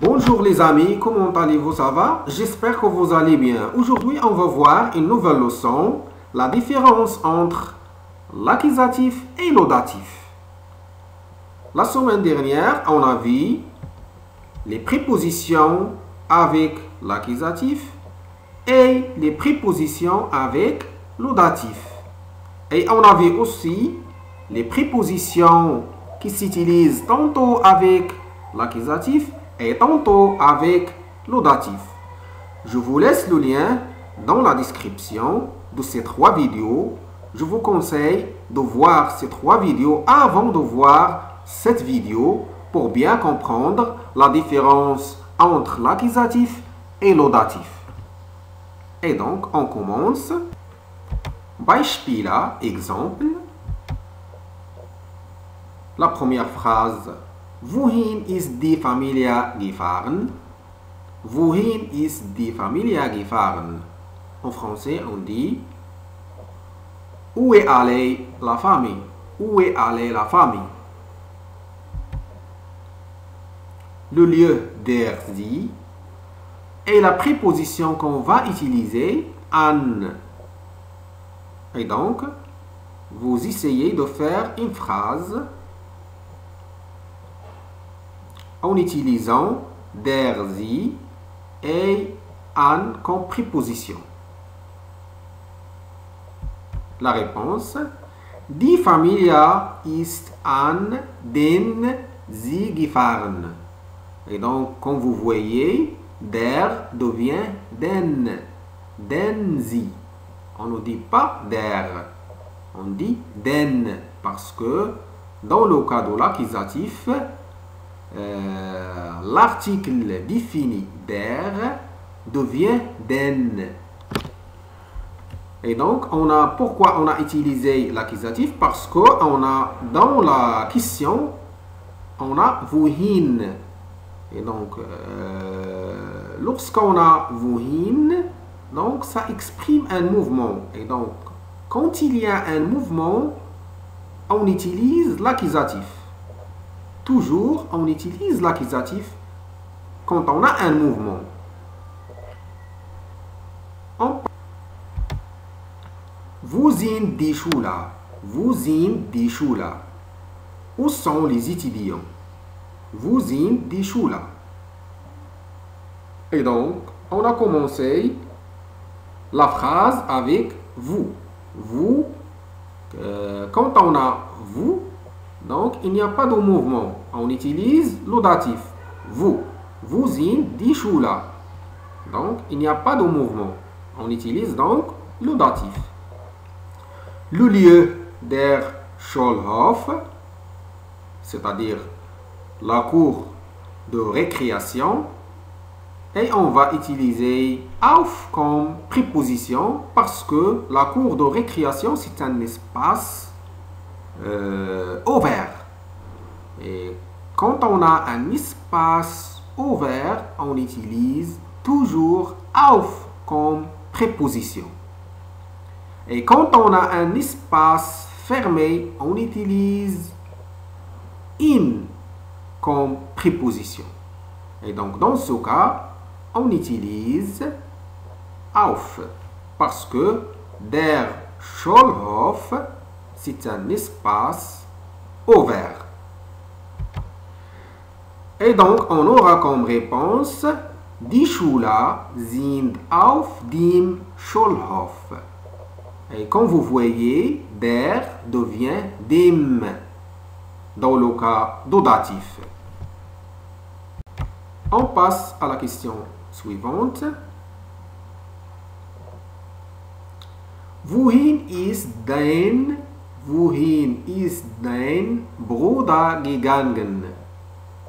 Bonjour les amis, comment allez-vous, ça va? J'espère que vous allez bien. Aujourd'hui, on va voir une nouvelle leçon, la différence entre l'accusatif et l'audatif. La semaine dernière, on a vu les prépositions avec l'accusatif et les prépositions avec l'audatif. Et on a vu aussi les prépositions qui s'utilisent tantôt avec l'accusatif et tantôt avec l'audatif. Je vous laisse le lien dans la description de ces 3 vidéos. Je vous conseille de voir ces 3 vidéos avant de voir cette vidéo pour bien comprendre la différence entre l'accusatif et l'audatif. Et donc, on commence. Beispiele, exemple. La première phrase. Wohin ist die Familie gefahren? Wohin ist die Familie gefahren? En français, on dit où est allée la famille? Où est allée la famille? Le lieu der sie est la préposition qu'on va utiliser an. Et donc, vous essayez de faire une phrase en utilisant der sie et an comme préposition. La réponse: Die Familie ist an den sie gefahren. Et donc, comme vous voyez, der devient den sie. On ne dit pas der, on dit den, parce que dans le cas de l'accusatif, l'article défini der devient den. Et donc, pourquoi on a utilisé l'accusatif? Parce que dans la question, on a wohin. Et donc, lorsqu'on a wohin, donc ça exprime un mouvement. Et donc, quand il y a un mouvement, on utilise l'accusatif. Toujours, on utilise l'accusatif quand on a un mouvement. Wo sind die Schüler? Wo sind die Schüler? Où sont les étudiants? Wo sind die Schüler? Et donc, on a commencé la phrase avec vous. Vous, quand on a vous, donc il n'y a pas de mouvement. On utilise l'audatif. Vous. Vous sind die Schüler. Donc, il n'y a pas de mouvement. On utilise donc l'audatif. Le lieu der Schulhof, c'est-à-dire la cour de récréation, et on va utiliser auf comme préposition parce que la cour de récréation, c'est un espace ouvert. Et quand on a un espace ouvert, on utilise toujours auf comme préposition. Et quand on a un espace fermé, on utilise in comme préposition. Et donc, dans ce cas, on utilise auf parce que der Schulhof, c'est un espace ouvert. Et donc, on aura comme réponse Die Schüler sind auf dem Schulhof. Et comme vous voyez, der devient dem dans le cas d'audatif. On passe à la question suivante. Wohin ist dein Bruder gegangen?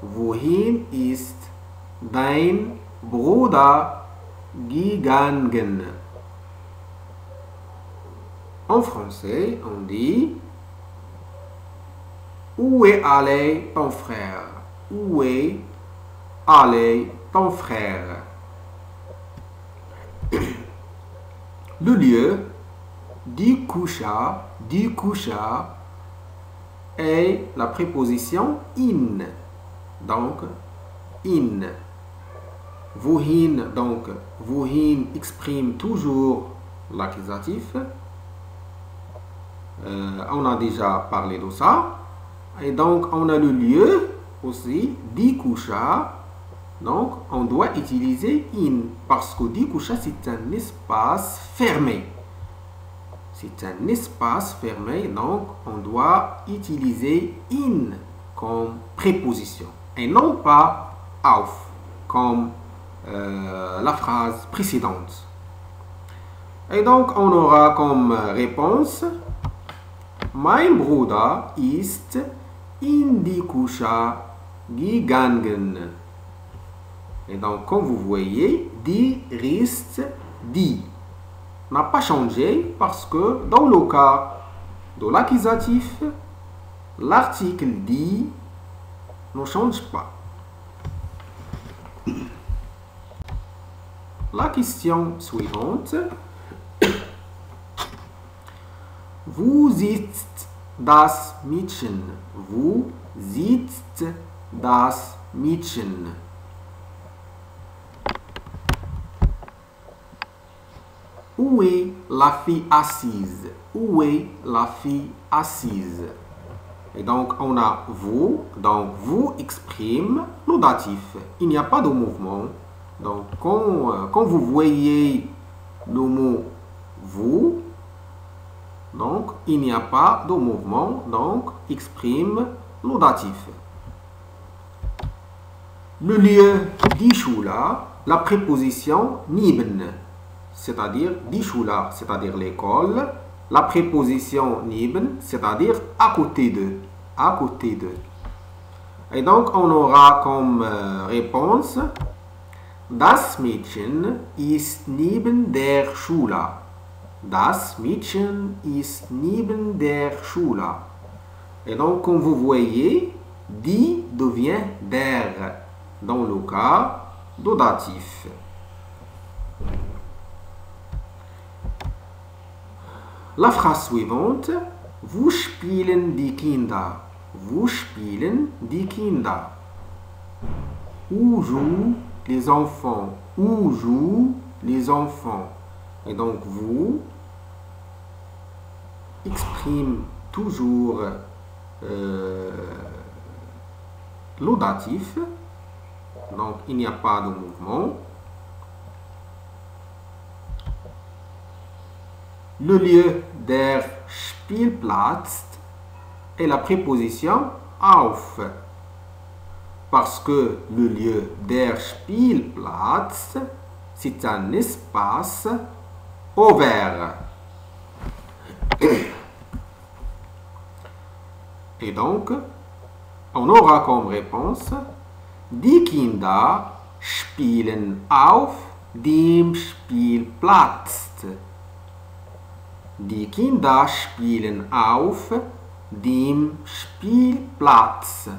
Wohin ist dein Bruder gegangen? En français, on dit où est allé ton frère? Où est allé ton frère? Le lieu die Kusha est la préposition in. Donc, in. Wohin, donc, wohin exprime toujours l'accusatif. On a déjà parlé de ça. Et donc, on a le lieu aussi, die coucha. Donc, on doit utiliser in parce que die coucha, c'est un espace fermé. C'est un espace fermé, donc on doit utiliser in comme préposition et non pas auf comme la phrase précédente. Et donc, on aura comme réponse Mein Bruder ist in die Küche gegangen. Et donc, comme vous voyez, die reste die. N'a pas changé parce que dans le cas de l'accusatif, l'article die ne change pas. La question suivante. Wo sitzt das Mädchen? Wo sitzt das Mädchen? Où est la fille assise? Où est la fille assise? Et donc, on a vous. Donc, vous exprime le datif. Il n'y a pas de mouvement. Donc, quand vous voyez le mot vous, donc, il n'y a pas de mouvement. Donc, exprime le datif. Le lieu die Schule, la préposition neben. C'est-à-dire die Schule, c'est-à-dire l'école. La préposition neben, c'est-à-dire à côté de. À côté de. Et donc, on aura comme réponse Das Mädchen ist neben der Schule. Das Mädchen ist neben der Schule. Et donc, comme vous voyez, die devient der dans le cas de datif. La phrase suivante. Wo spielen die Kinder? Wo spielen die Kinder? Où jouent les enfants? Où jouent les enfants? Et donc, vous exprime toujours le datif. Donc, il n'y a pas de mouvement. Le lieu der Spielplatz est la préposition auf. Parce que le lieu der Spielplatz, c'est un espace ouvert. Et donc, on aura comme réponse Die Kinder spielen auf dem Spielplatz. Die Kinder spielen auf dem Spielplatz.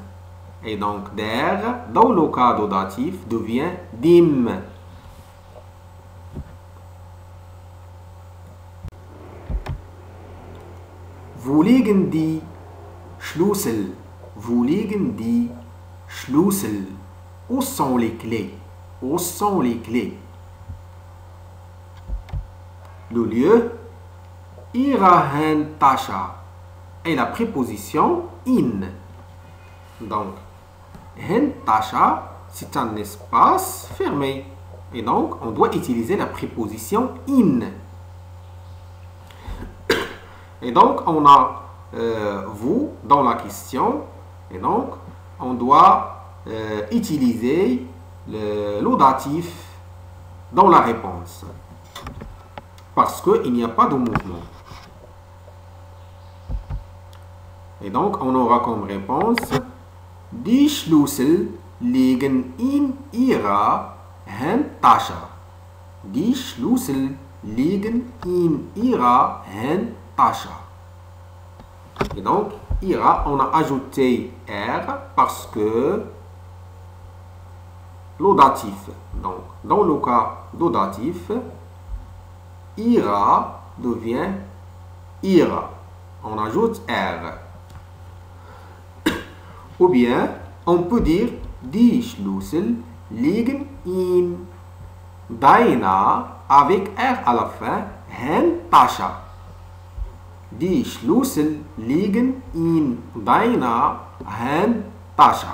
Et donc, der, dans le cas de datif, devient dem. Wo liegen die Schlüssel? Wo liegen die Schlüssel? Où sont les clés? Où sont les clés? Le lieu ihrer Handtasche est la préposition in. Donc, Handtasche, c'est un espace fermé. Et donc, on doit utiliser la préposition in. Et donc, on a vous dans la question. Et donc, on doit utiliser le datif dans la réponse. Parce qu'il n'y a pas de mouvement. Et donc, on aura comme réponse Die Schlüssel liegen in ihrer Handtasche. Die Schlüssel liegen in ihrer Handtasche. Et donc, ira, on a ajouté R parce que le datif. Donc, dans le cas de datif, ira devient ira. On ajoute R. Ou bien, on peut dire Die Schlüssel liegen in deiner, avec R à la fin, Handtasche. Die Schlüssel liegen in deiner Handtasche.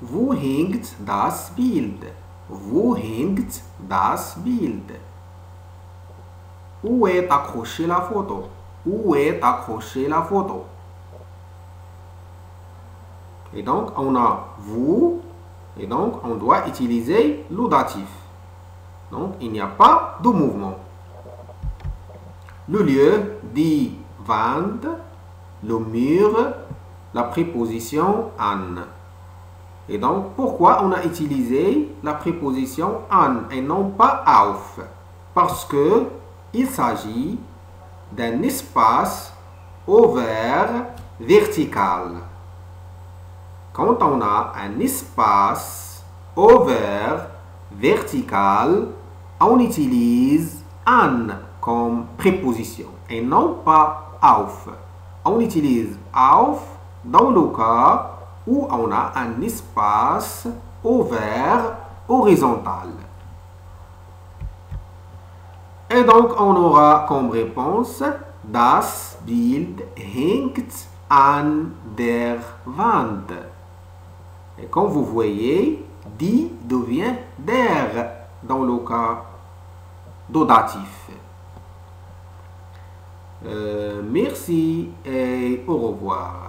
Wo hängt das Bild? Wo hängt das Bild? Où est accrochée la photo? Où est accrochée la photo? Et donc, on a vous, et donc on doit utiliser l'audatif. Donc, il n'y a pas de mouvement. Le lieu, die Wand, le mur, la préposition an. Et donc, pourquoi on a utilisé la préposition an et non pas auf? Parce que il s'agit d'un espace ouvert vertical. Quand on a un espace ouvert vertical, on utilise an comme préposition et non pas auf. On utilise auf dans le cas où on a un espace ouvert horizontal. Et donc, on aura comme réponse das Bild hängt an der Wand. Et comme vous voyez, die devient der dans le cas d'audatif. Merci et au revoir.